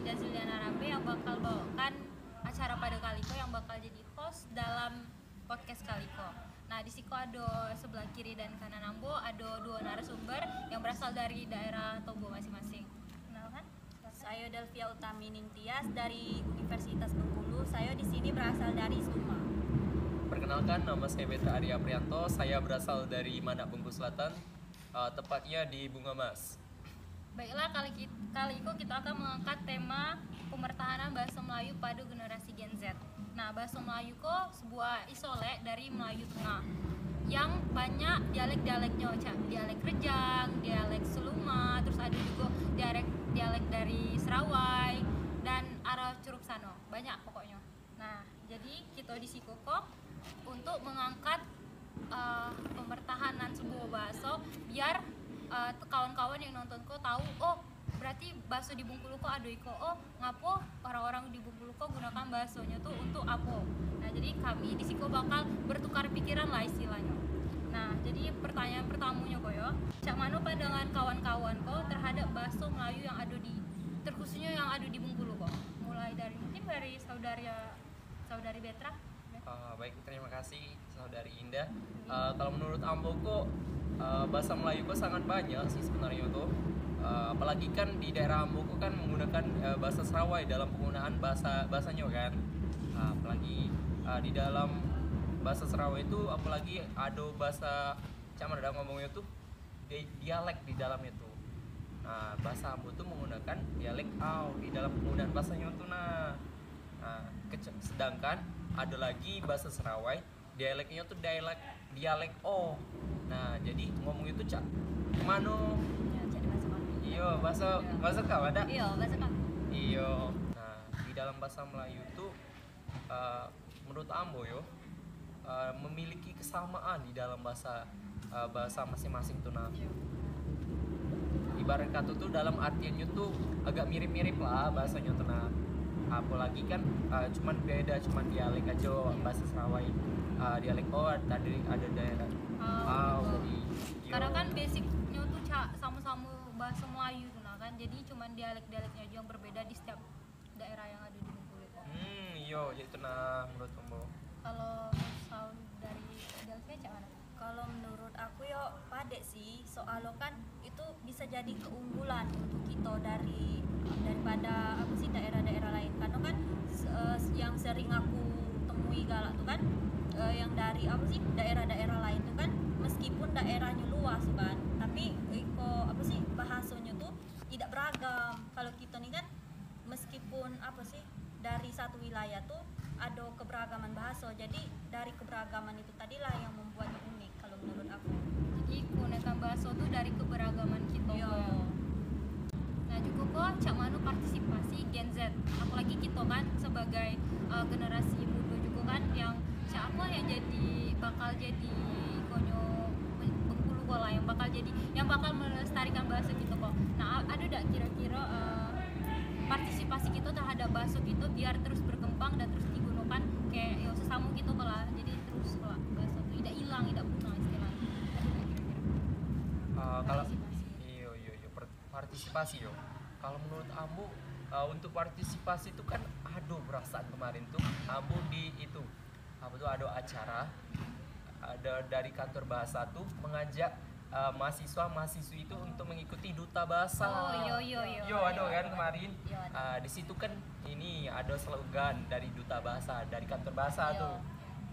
Indah Zuliana Rambe yang bakal bawakan acara pada Kaliko yang bakal jadi host dalam podcast Kaliko. Nah, di situ ada sebelah kiri dan kanan Ambo ada dua narasumber yang berasal dari daerah Tobo masing-masing. Kenalkan? Saya Delvia Utami Ningtyas dari Universitas Bengkulu. Saya di sini berasal dari Suma. Perkenalkan, nama saya Petra Arya Prianto. Saya berasal dari Manak Bengkulu Selatan, tepatnya di Bunga Mas. Baiklah, kali ini kita akan mengangkat tema pemertahanan bahasa Melayu pada generasi Gen Z. Nah, bahasa Melayu kok sebuah isolek dari Melayu Tengah yang banyak dialek-dialeknya, dialek Rejang, dialek Seluma, terus ada juga dialek dari Serawai dan arah Curup Sano, banyak pokoknya. Nah, jadi kita di situ kok untuk mengangkat pemertahanan sebuah bahasa biar kawan-kawan yang nonton kok tahu, oh berarti bahasa di Bengkulu kok ada iko, oh ngapo orang-orang di Bengkulu kok gunakan bahasanya tuh untuk apa. Nah, jadi kami di situ bakal bertukar pikiran lah istilahnya. Nah, jadi pertanyaan pertamanya kok ya, cak mana pandangan kawan-kawan kok terhadap bahasa Melayu yang ada di, terkhususnya yang ada di Bengkulu kok. Mulai dari mungkin dari saudari Betra. Baik, terima kasih saudari Indah. Kalau menurut Ambo kok bahasa Melayu kok sangat banyak sih sebenarnya tuh. Apalagi kan di daerah Ambo kok kan menggunakan bahasa Serawai dalam penggunaan bahasanya kan. Apalagi di dalam bahasa Serawai itu apalagi ada bahasa cuman ada ngomongnya tuh dialek di dalamnya tuh. Nah, bahasa Ambo tuh menggunakan dialek di dalam penggunaan bahasanya tuh. Nah, sedangkan ada lagi bahasa Serawai dialeknya tuh dialek O. Nah, jadi ngomong itu cak mano Ya, jadi bahasa kami. iya bahasa kau ada Iya, bahasa kami. iya. Nah, di dalam bahasa Melayu tuh menurut Ambo yo memiliki kesamaan di dalam bahasa masing-masing tuh. Nah, ibarat kata tuh dalam artiannya tuh agak mirip-mirip lah bahasanya tuh. Nah, apalagi kan cuman beda dialek aja bahasa Serawai dialek ada daerah jadi Karena kan basicnya tuh sama-sama bahasa Melayu tuh, nah kan jadi cuman dialek-dialeknya aja yang berbeda di setiap daerah yang ada di Bengkulu kok. iya itu nah menurut Ambo. Kalau saudari Delvia cak mana? Kalau menurut aku yo padek sih, soalnya kan itu bisa jadi keunggulan untuk kita daripada apa sih daerah-daerah lain. Karena kan yang sering aku temui galak tuh kan yang dari apa sih daerah-daerah lain tuh kan meskipun daerahnya luas kan, tapi apa sih bahasanya tuh tidak beragam. Kalau kita nih kan meskipun apa sih dari satu wilayah tuh ada keberagaman bahasa, jadi dari keberagaman itu tadilah yang membuatnya unik kalau menurut aku. Jadi keunikan bahasa tuh dari keberagaman kita. Yo. Nah, juga kok cak mana partisipasi Gen Z, apalagi kita kan sebagai generasi muda juga kan yang cak apa yang bakal jadi konyo Bengkulu kok lah, yang bakal melestarikan bahasa kita kok. Nah, ada tidak kira-kira partisipasi kita terhadap bahasa kita biar terus berkembang dan terus digunakan kayak ya sesama gitu lah, jadi terus lah bahasa itu tidak hilang, tidak punah istilahnya. Ada nggak kira-kira Kalau partisipasi? iya partisipasi yo. Kalau menurut Ambo untuk partisipasi itu kan perasaan kemarin tuh Ambo di itu apa tuh ada acara dari kantor bahasa tuh mengajak mahasiswa-mahasiswi itu untuk mengikuti duta bahasa. Oh, yo. Ada kan kemarin. Yo, ada. Di situ kan ini ada slogan dari duta bahasa, dari kantor bahasa Yo. tuh.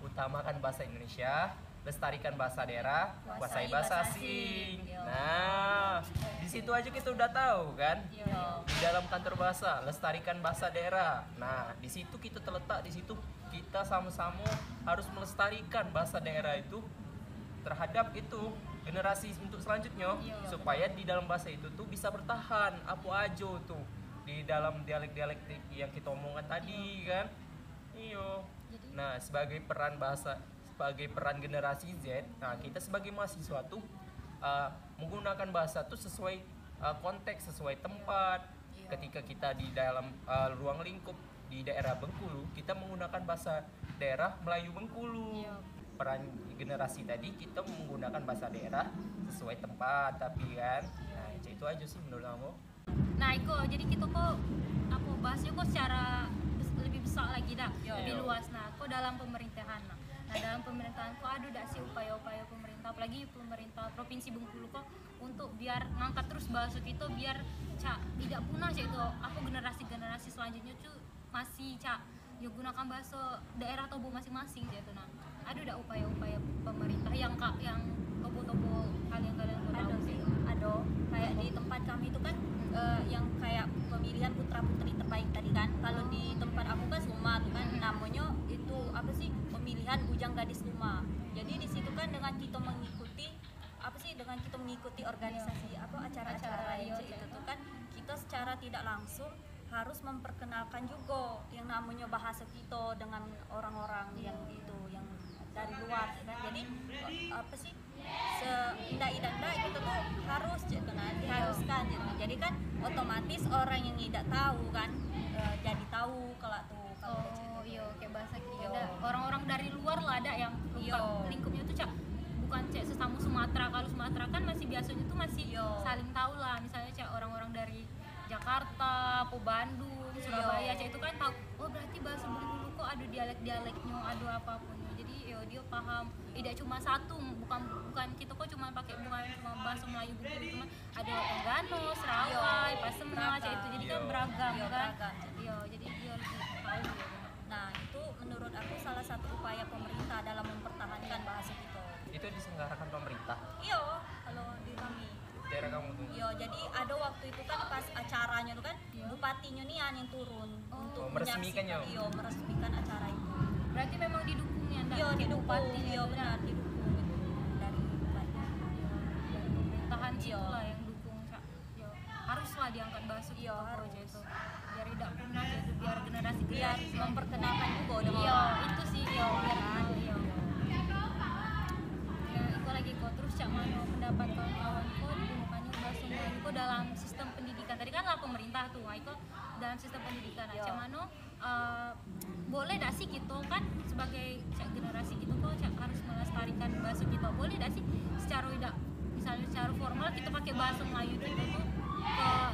Utamakan bahasa Indonesia, lestarikan bahasa daerah, kuasai bahasa asing. Yo. Nah, di situ aja kita udah tahu kan. Yo. Di dalam kantor bahasa, lestarikan bahasa daerah. Nah, di situ kita terletak, di situ kita sama-sama harus melestarikan bahasa daerah itu terhadap itu generasi untuk selanjutnya, supaya di dalam bahasa itu tuh bisa bertahan apa aja tuh di dalam dialek-dialek yang kita omongkan tadi kan. Iyo. Nah, sebagai peran generasi Z, nah kita sebagai mahasiswa tuh menggunakan bahasa tuh sesuai konteks, sesuai tempat. Ketika kita di dalam ruang lingkup di daerah Bengkulu, kita menggunakan bahasa daerah Melayu Bengkulu. Peran generasi tadi kita menggunakan bahasa daerah sesuai tempat, tapi kan cek itu aja sih menurut kamu. Nah, jadi kita kok aku bahasnya kok secara lebih besar lagi dah, lebih Iya. luas. Nah, kok dalam pemerintahan. Nah, dalam pemerintahan kok ada dak sih upaya-upaya pemerintah, apalagi pemerintah Provinsi Bengkulu kok untuk biar ngangkat terus bahasa kita biar cak tidak punah cak itu. Aku generasi selanjutnya tuh masih cak ya gunakan bahasa daerah tobo masing-masing cak itu. Nah, ada dak upaya-upaya pemerintah yang tobo-tobo kalian Ada tahu sih, ada. Kayak di tempat kami itu kan yang kayak pemilihan putra putri terbaik tadi kan. Kalau di tempat aku kan Suma tuh kan namanya itu apa sih, pemilihan bujang gadis Suma. Jadi di situ kan dengan kita mengikuti organisasi apa acara-acara Iya, itu tuh kan kita secara tidak langsung harus memperkenalkan juga yang namanya bahasa kita dengan orang-orang yang itu yang dari luar kan. Jadi apa sih, seindah-indah kita tuh harus gitu nah, diharuskan gitu. Jadi kan otomatis orang yang tidak tahu kan jadi tahu kalau tuh Oh iya, kayak bahasa kita Iya. ada orang-orang dari luar lah ada yang Iya. lingkupnya tuh cak bukan cek sesama Sumatera. Kalau Sumatera kan masih biasanya tuh masih Iya. saling tahu lah, misalnya cak orang-orang dari Jakarta, Bandung, Surabaya cak itu kan tahu. Oh berarti bahasa Bengkulu kok ada dialek-dialeknya, ada apapun. Jadi ya dia paham. Tidak cuma satu, bukan kita kok cuma pakai bukan cuma bahasa Melayu Bengkulu, cuma ada Tenggano, Serawai, Iya. Pasemah cak itu. Jadi kan Iya. beragam Iya, kan. beragam. Iya, jadi dia lebih tahu ya. Nah itu menurut aku salah satu upaya pemerintah dalam mempertahankan bahasa kita. Itu diselenggarakan pemerintah Iya, kalau di kami. daerah kamu tuh. Iya, jadi ada waktu itu kan pas acaranya tuh kan Iya. bupatinya nih yang turun untuk meresmikan ya? menyaksikan, iya, meresmikan acara itu. Berarti memang didukungnya enggak? Iya, didukung, Bupati, iya benar didukung itu dari bupati. dari pemerintahan Iya. situ lah yang dukung Cak. Ya, haruslah diangkat bahasa Iya, kita, harus. Bro, itu biar tidak punah itu biar generasi Biar generasi memperkenalkan juga dengan iya orang. itu sih iya biar tahu iya ya itu lagi kok terus Cak Mano pendapat kawan-kawan kok digunakannya bahasa Melayu kok dalam sistem pendidikan tadi kan lah pemerintah tuh itu dalam sistem pendidikan Iya. Cak Mano boleh dak sih kita kan sebagai Cak generasi kita kok Cak harus melestarikan bahasa kita, boleh dak sih secara tidak misalnya secara formal kita pakai bahasa Melayu kita tuh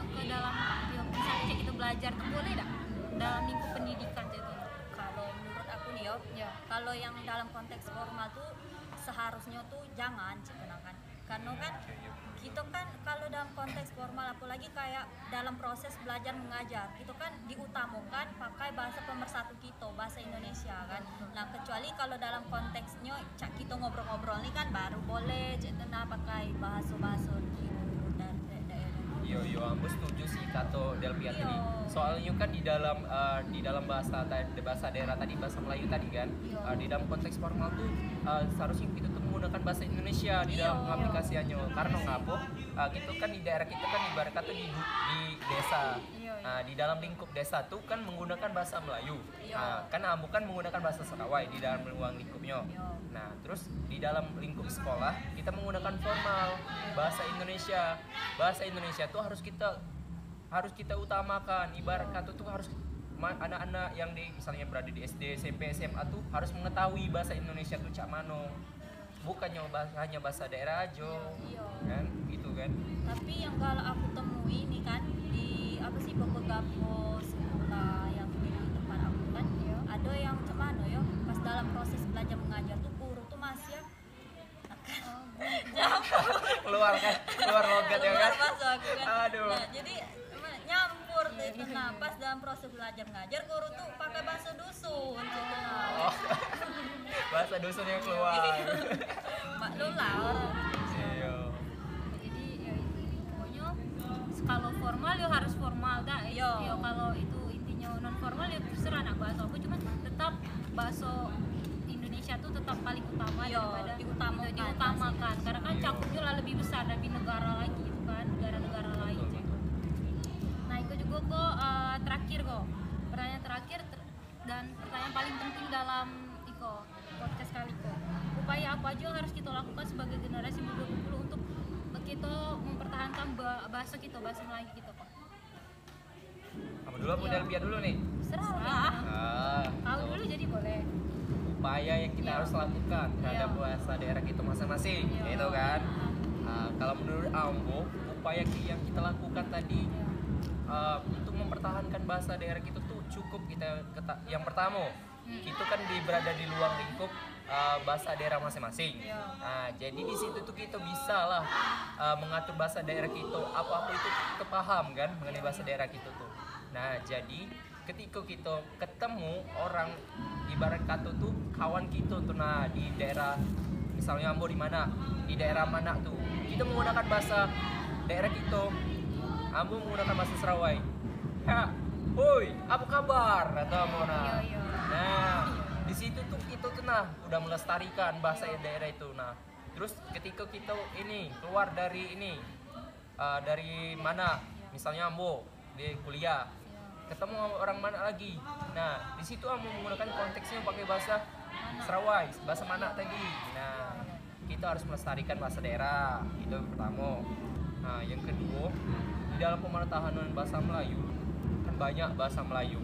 ke dalam ya, misalnya Cak kita belajar tuh boleh dak dalam lingkup pendidikan Cak itu. Kalau menurut aku nih yo, Ya. kalau yang dalam konteks formal tuh seharusnya tuh jangan sebenarnya, karena kan kita kan kalau dalam konteks formal apalagi kayak dalam proses belajar mengajar itu kan diutamakan pakai bahasa pemersatu kita, bahasa Indonesia kan. Nah kecuali kalau dalam konteksnya cak kita ngobrol-ngobrol nih kan baru boleh cak kena pakai bahasa-bahasa gitu dari daerah. Yo, ambo setuju sih kata Delvia Iya. tadi. Soalnya kan di dalam bahasa daerah tadi, bahasa Melayu tadi kan, Iya. di dalam konteks formal tuh seharusnya kita tuh menggunakan bahasa Indonesia di Iya. dalam aplikasiannya. Karena ngapa? Gitu kan di daerah kita kan ibarat kata di desa. Iya, iya. Nah, di dalam lingkup desa tuh kan menggunakan bahasa Melayu. Iya. Nah, kan ambo kan menggunakan bahasa Serawai di dalam ruang lingkupnya. Iya. Nah, terus di dalam lingkup sekolah kita menggunakan formal bahasa Indonesia. Bahasa Indonesia tuh harus kita utamakan. Ibarat kata tuh harus anak-anak yang misalnya berada di SD, SMP, SMA tuh harus mengetahui bahasa Indonesia tuh cak mano. Bukannya hanya bahasa daerah aja. Iya. Kan? Gitu kan. Tapi yang kalau aku temui ini kan di apa sih beberapa sekolah yang di tempat aku kan ada yang cemano ya pas dalam proses belajar mengajar tuh guru tuh masih ya keluar logat ya kan. bahasa aku kan. Aduh. Nah, jadi nyampur tuh itu. Nah pas dalam proses belajar mengajar guru tuh pakai bahasa dusun gitu. Nah, Oh. Bahasa dusun yang keluar. maklum lah orang. Iya. Jadi ya itu pokoknya kalau formal ya harus formal dah Iya. ya kalau itu intinya non formal ya terserah anak bahasa apa cuman tetap bahasa Indonesia tuh tetap paling utama Iya, daripada diutamakan. itu diutamakan karena kan Iya. cakupnya lah lebih besar dari negara lagi gitu kan negara-negara lain Betul, Cek. betul. Nah itu juga kok terakhir kok pertanyaan terakhir dan pertanyaan paling penting dalam podcast kali kok upaya apa aja yang harus kita lakukan sebagai generasi muda Bengkulu untuk kita mempertahankan bahasa kita bahasa Melayu kita kok Apa dulu apa Iya. Delvia dulu nih? serah tahu Tuh. dulu jadi boleh Upaya yang kita Iya. harus lakukan terhadap Iya. bahasa daerah kita masing-masing, Iya. gitu kan? Kalau menurut Ambo, upaya yang kita lakukan tadi untuk mempertahankan bahasa daerah kita tuh cukup kita yang pertama kita kan berada di luar lingkup bahasa daerah masing-masing. Nah, jadi di situ tuh kita bisa lah mengatur bahasa daerah kita, apa-apa itu kita paham kan mengenai bahasa daerah kita tuh. Nah, jadi ketika kita ketemu orang ibarat kata tuh kawan kita tuh, nah di daerah misalnya Ambo di mana, di daerah mana tuh kita menggunakan bahasa daerah kita. Ambo menggunakan bahasa Serawai. Ha, hoi, apa kabar? Atau Ambo nah. Nah, di situ tuh kita tuh nah udah melestarikan bahasa daerah itu. Nah, terus ketika kita ini keluar dari ini dari mana? Misalnya Ambo di kuliah. Ketemu sama orang mana lagi. Nah, di situ Ambo menggunakan konteksnya pakai bahasa Serawai, bahasa mana tadi. Nah, kita harus melestarikan bahasa daerah. Itu yang pertama. Nah, yang kedua, di dalam pemerintahan bahasa Melayu kan banyak bahasa Melayu.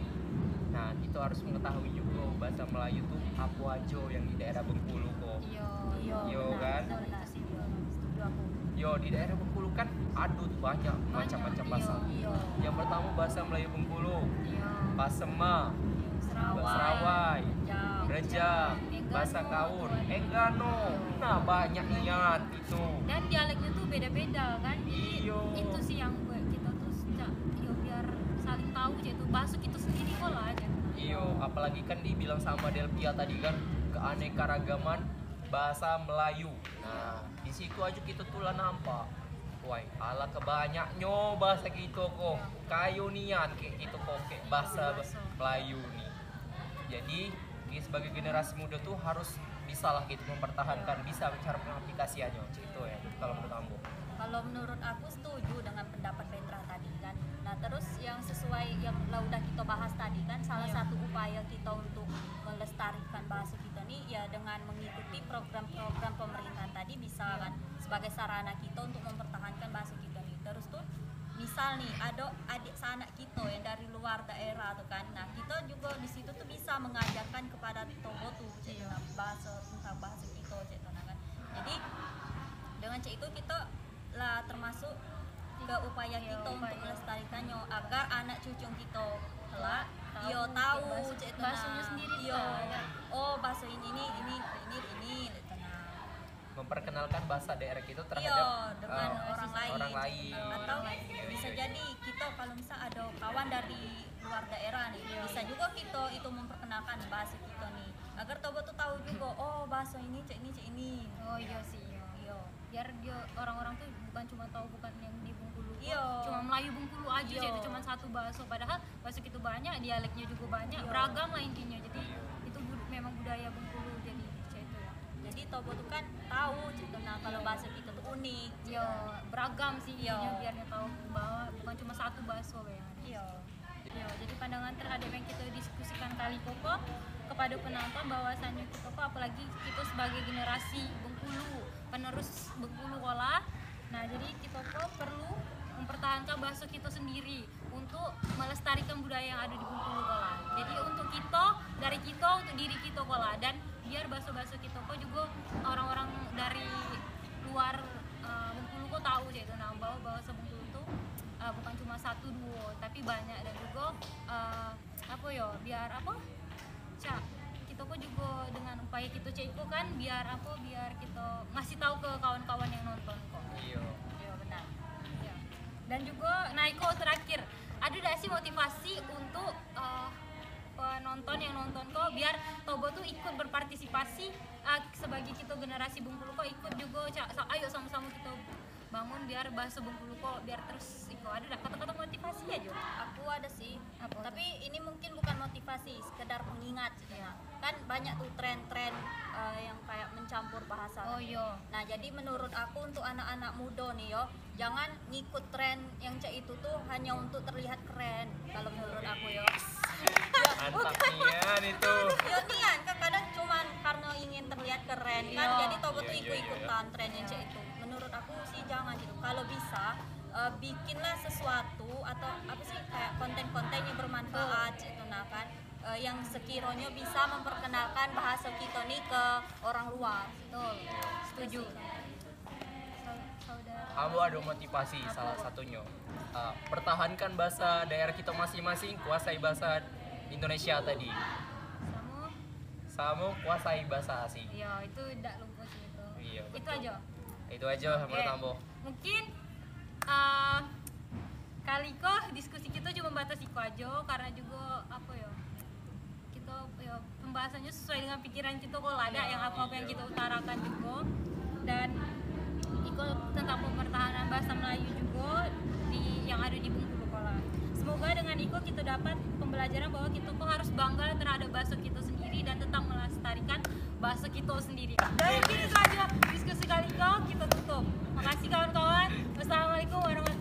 Nah, kita harus mengetahui juga bahasa Melayu tuh apa aja yang di daerah Bengkulu kok. Yo kan? Benar sih, setuju aku. Yo, di daerah Bengkulu kan ada tuh banyak macam-macam bahasa. Yang pertama bahasa Melayu Bengkulu, Pasema, Serawai, Rejang, bahasa Kaun, Enggano. Nah, banyak niat itu. Dan dialeknya tuh beda-beda kan. Iyo. Itu sih yang buat kita tuh biar saling tahu aja tuh bahasa kita sendiri kok lah aja. Iyo, apalagi kan dibilang sama Delpia tadi kan keanekaragaman bahasa Melayu. Nah, di situ aja kita tuh lah nampak. Wah, ala kebanyaknya bahasa kita kok. Kayu nian kayak gitu kok kayak bahasa Melayu nih. Jadi, kita sebagai generasi muda tuh harus bisa lah gitu mempertahankan, bisa cara pengaplikasiannya gitu ya. Kalau menurut kamu? Kalau menurut aku setuju dengan pendapat Petra tadi kan. Nah, terus yang sesuai yang udah kita bahas tadi kan, salah satu upaya kita untuk melestarikan bahasa kita nih ya dengan mengikuti program-program pemerintahan tadi bisa kan sebagai sarana kita untuk mempertahankan bahasa kita nih. Terus tuh misal nih ada adik sanak kita yang dari luar daerah tuh kan. Nah, kita juga di situ tuh bisa mengajarkan kepada Togo tuh bahasa tentang bahasa kita kan. Jadi dengan itu kita lah termasuk ke upaya kita untuk melestarikannya agar anak cucu kita kelak yo tahu bahasanya sendiri yo oh bahasa ini gitu nah. Memperkenalkan bahasa daerah kita Iya, terhadap dengan orang lain. Orang Atau bisa jadi kita kalau misal ada kawan dari luar daerah nih, bisa juga kita itu memperkenalkan bahasa kita nih agar Tobo tuh tahu juga oh bahasa ini cek ini. Oh iya sih. Biar dia orang-orang tuh bukan cuma tahu bukan yang di Bengkulu, cuma Melayu Bengkulu aja sih, itu cuma satu bahasa, padahal bahasa itu banyak, dialeknya juga banyak, beragam lah intinya. Jadi itu memang budaya Bengkulu jadi itu ya. Jadi Tobo tuh kan tahu nah kalau bahasa kita tuh unik. Beragam sih intinya, biar dia tahu bahwa bukan cuma satu bahasa ya. Jadi pandangan terhadap yang kita diskusikan kali Koko kepada penonton bahwasannya kita kok apalagi kita sebagai generasi Bengkulu, penerus Bengkulu Kola. Nah, jadi kita kok perlu mempertahankan bahasa kita sendiri untuk melestarikan budaya yang ada di Bengkulu Kola. Jadi untuk kita, dari kita untuk diri kita Kola, dan biar bahasa-bahasa kita kok juga orang-orang dari luar Bengkulu kok tahu gitu, nah bahwa bahasa Bengkulu itu bukan cuma satu dua tapi banyak, dan juga biar kita kok juga dengan upaya kita ceko kan biar kita ngasih tahu ke kawan-kawan yang nonton kok. Iya Benar. Ya. Dan juga Naiko terakhir, ada gak sih motivasi untuk penonton yang nonton kok biar Tobo tuh ikut berpartisipasi sebagai kita generasi Bengkulu kok ikut juga ayo sama-sama kita bangun biar bahasa Bengkulu kok biar terus ada kata-kata motivasi aja. Aku ada sih. Tapi ini mungkin bukan motivasi, sekedar pengingat ya. Kan banyak tuh tren-tren yang kayak mencampur bahasa. Oh iya. Nah, jadi menurut aku untuk anak-anak muda nih yo, jangan ngikut tren yang cek itu tuh hanya untuk terlihat keren. Kalau menurut aku yo. mantap nian itu. Yo nian kan kadang cuman karena ingin terlihat keren kan, jadi Tobo tuh ikut-ikutan tren yang cek itu. Menurut aku sih jangan gitu. Kalau bisa bikinlah sesuatu atau apa sih kayak konten-konten yang bermanfaat gitu nah kan, yang sekiranya bisa memperkenalkan bahasa kita nih ke orang luar. Betul. Setuju. Ambo ada motivasi salah satunya. Pertahankan bahasa daerah kita masing-masing, kuasai bahasa Indonesia tadi. Sama kuasai bahasa asing. Iya, itu tidak lupa sih itu. Iya, Itu betul. aja. Itu aja menurut Ambo. Mungkin kali kok diskusi kita cuma batas itu aja karena juga apa ya? Kita ya pembahasannya sesuai dengan pikiran kita kok ada yang apa-apa yang kita utarakan juga. Dan itu tentang pemertahanan bahasa Melayu juga yang ada di Bengkulu Kola. Semoga dengan itu kita dapat pembelajaran bahwa kita kok harus bangga terhadap bahasa kita sendiri dan tetap melestarikan bahasa kita sendiri. Dan mungkin itu aja diskusi kali kok kita tutup. Makasih kawan-kawan. Wassalamualaikum warahmatullahi wabarakatuh.